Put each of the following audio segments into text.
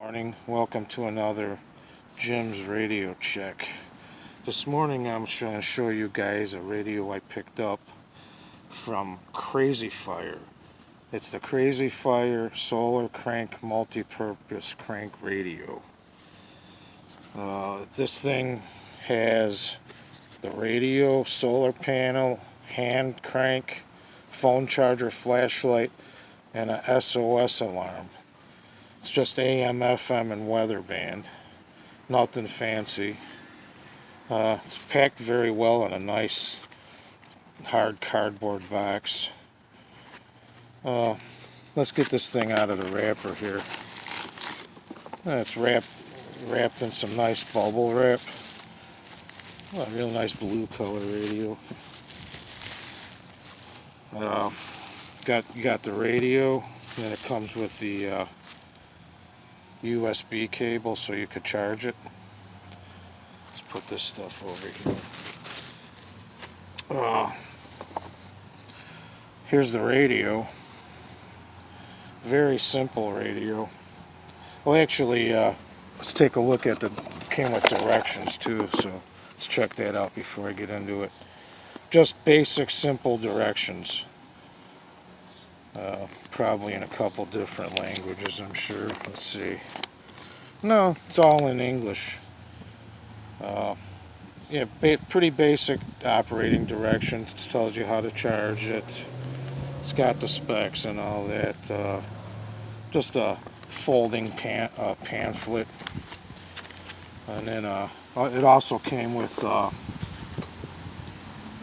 Morning. Welcome to another Jim's radio check. This morning I'm going to show you guys a radio I picked up from Crazyfire. It's the Crazyfire solar crank multi-purpose crank radio. This thing has the radio, solar panel, hand crank, phone charger, flashlight, and a SOS alarm. It's just AM, FM, and weather band. Nothing fancy. It's packed very well in a nice hard cardboard box. Let's get this thing out of the wrapper here. It's wrapped in some nice bubble wrap. A real nice blue color radio. You got the radio, and then it comes with the USB cable so you could charge it. Let's put this stuff over here. Here's the radio. Very simple radio. Well, actually, let's take a look at came with directions too, so let's check that out before I get into it. Just basic, simple directions. Probably in a couple different languages, I'm sure. Let's see. No, it's all in English. Yeah, pretty basic operating directions. It tells you how to charge it. It's got the specs and all that. Just a folding pamphlet. And then it also came with a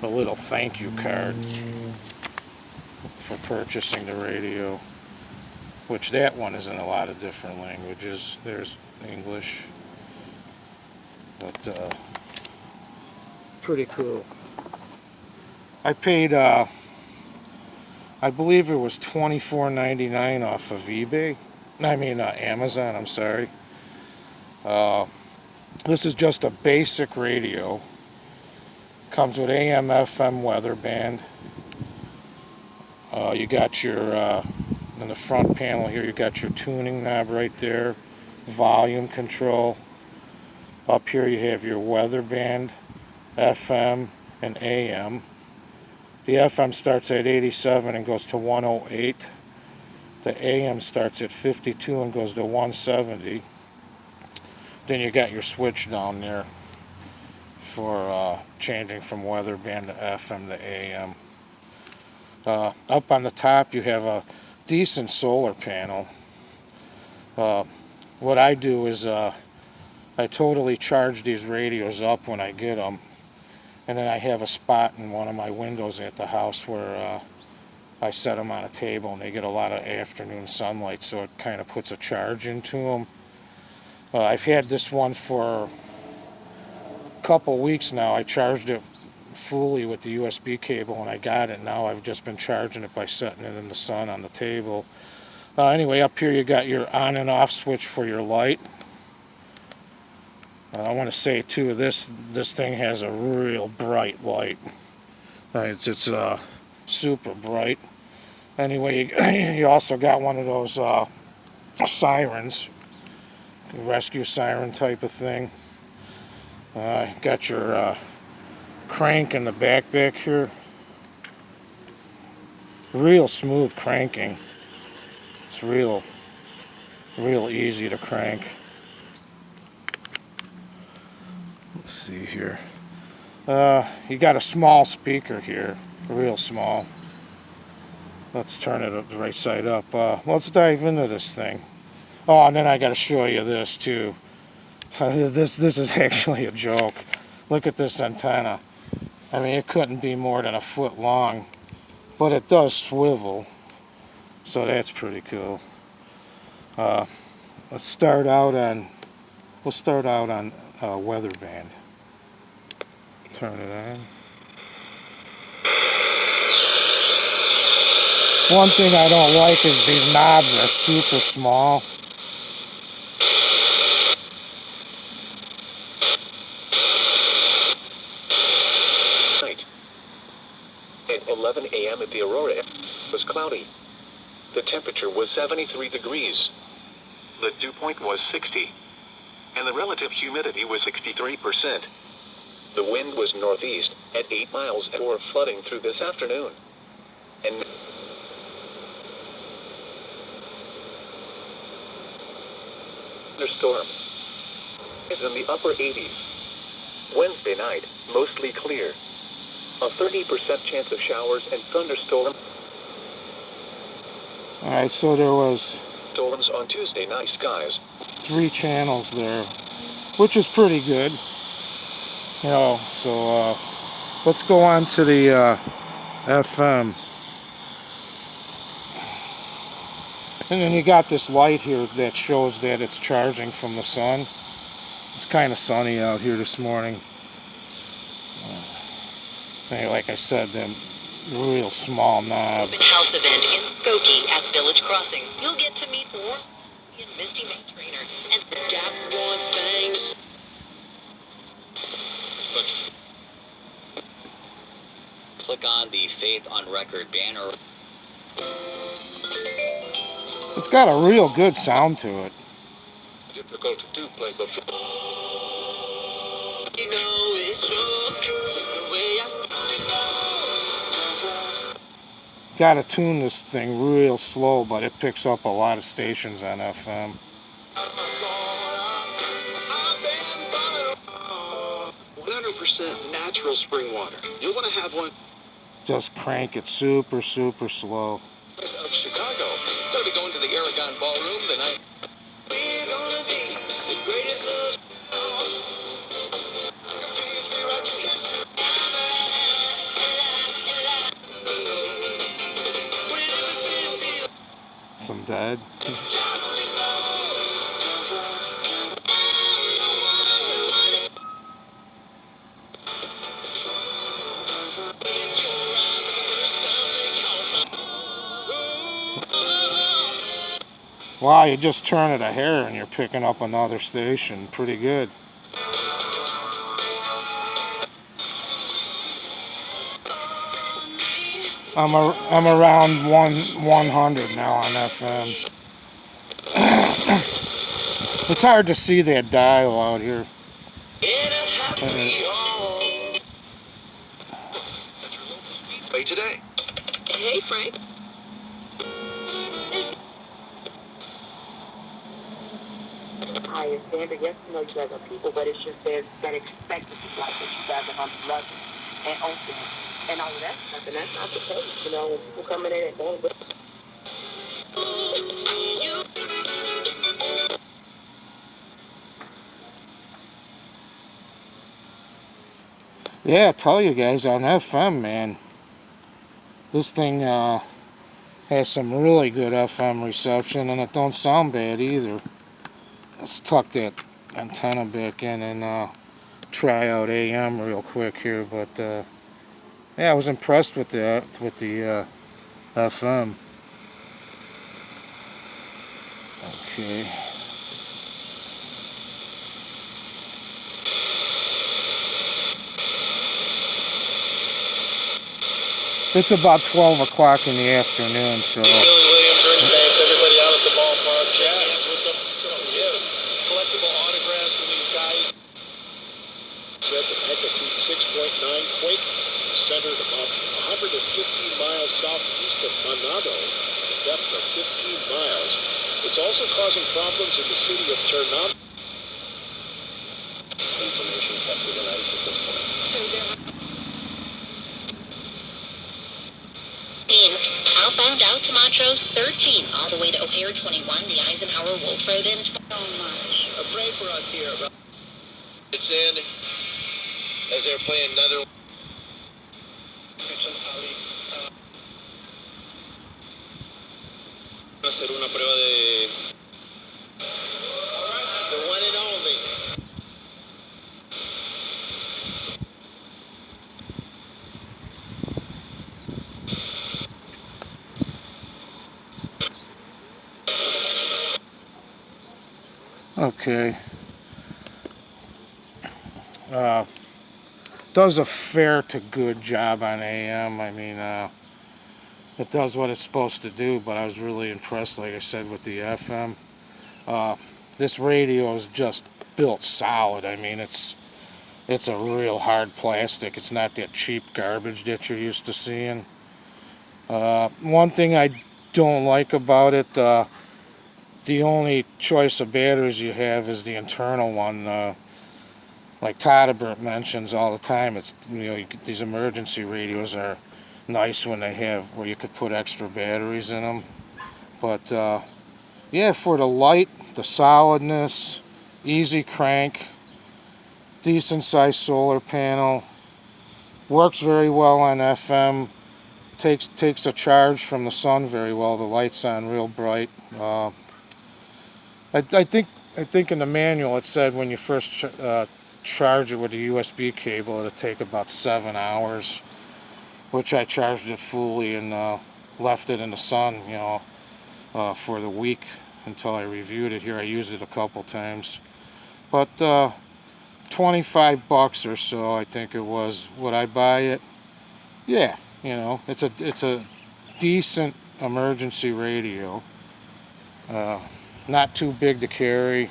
little thank you card for purchasing the radio, which that one is in a lot of different languages. There's English, but pretty cool. I paid I believe it was $24.99 off of eBay. I mean Amazon, I'm sorry. This is just a basic radio. Comes with AM, FM, weather band. You got your, in the front panel here, you got your tuning knob right there, volume control. Up here you have your weather band, FM and AM. The FM starts at 87 and goes to 108. The AM starts at 52 and goes to 170. Then you got your switch down there for changing from weather band to FM to AM. Up on the top you have a decent solar panel. What I do is I totally charge these radios up when I get them, and then I have a spot in one of my windows at the house where I set them on a table and they get a lot of afternoon sunlight, so it kind of puts a charge into them. I've had this one for a couple weeks now. I charged it fully with the USB cable and I got it. Now I've just been charging it by setting it in the sun on the table. Anyway, up here you got your on and off switch for your light. I want to say too, this thing has a real bright light. It's super bright. Anyway, you also got one of those sirens, rescue siren type of thing. Got your crank in the back here. Real smooth cranking. It's real easy to crank. Let's see here. You got a small speaker here, real small. Let's turn it up the right side up. Let's dive into this thing. Oh, and then I got to show you this too. This is actually a joke. Look at this antenna. I mean, it couldn't be more than a foot long, but it does swivel, so that's pretty cool. We'll start out on weather band. Turn it on. One thing I don't like is these knobs are super small. At 11 a.m. at the Aurora, it was cloudy. The temperature was 73 degrees. The dew point was 60, and the relative humidity was 63%. The wind was northeast at 8 miles for flooding through this afternoon. And thunderstorm is in the upper 80s. Wednesday night, mostly clear. A 30% chance of showers and thunderstorms. Alright, so there was Storms on Tuesday night skies. 3 channels there, which is pretty good. You know, so let's go on to the FM. And then you got this light here that shows that it's charging from the sun. It's kind of sunny out here this morning. And like I said, them real small knobs. Open house event in Skokie at Village Crossing. You'll get to meet Warren and Misty May Trainer and got one thing. Click on the Faith on Record banner. It's got a real good sound to it. Difficult to play, but You know it's true. The way I Got to tune this thing real slow, but it picks up a lot of stations on FM. 100% natural spring water. You'll want to have one Just crank it super, super slow. of Chicago. Gonna be going to the Aragon Ballroom tonight. We're gonna be the greatest of Some Dead. Wow, you just turn it a hair and you're picking up another station. Pretty good. I'm around 100 now on FM. It's hard to see that dial out here. Way today. Hey, Frank. Higher standard. Yes, you know you guys are people, but it's just there's that expected like that you guys are loving and open and all of that stuff, and that's not the case. You know, when people coming in and going with Yeah, I tell you guys, on FM, man, this thing has some really good FM reception, and it don't sound bad either. Let's tuck that antenna back in and try out AM real quick here. But yeah, I was impressed with the FM. Okay. It's about 12 o'clock in the afternoon, so Billy Williams, Ernie Banks, everybody out at the ballpark. Yeah, with the collectible autographs from these guys. Said the Hecate 6.9 quake centered about 115 miles southeast of Manado, a depth of 15 miles. It's also causing problems in the city of Chernobyl. Information kept within ice at this point. Outbound out to Montrose 13, all the way to O'Hare 21, the Eisenhower Wolf Road in. Pray for us here. It's in as they're playing another. Hacer una prueba de the one and only. okay. Does a fair to good job on AM. I mean, it does what it's supposed to do, but I was really impressed, like I said, with the FM. This radio is just built solid. I mean, it's a real hard plastic. It's not that cheap garbage that you're used to seeing. One thing I don't like about it, the only choice of batteries you have is the internal one. Like Todabert mentions all the time, it's these emergency radios are nice when they have where you could put extra batteries in them. But yeah, for the light, the solidness, easy crank, decent sized solar panel, works very well on FM. Takes a charge from the sun very well. The light's on real bright. I think in the manual it said when you first charge it with a USB cable, it'll take about 7 hours, which I charged it fully and left it in the sun, for the week until I reviewed it here. I used it a couple times, but $25 or so, I think it was. Would I buy it? Yeah, it's a decent emergency radio. Not too big to carry.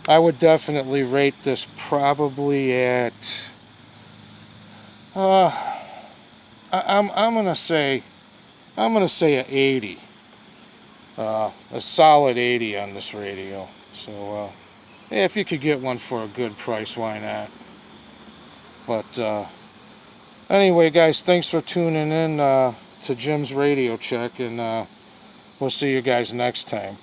I would definitely rate this probably at I'm gonna say a 80. A solid 80 on this radio. So yeah, if you could get one for a good price, why not? But anyway, guys, thanks for tuning in to Jim's Radio Check, and we'll see you guys next time.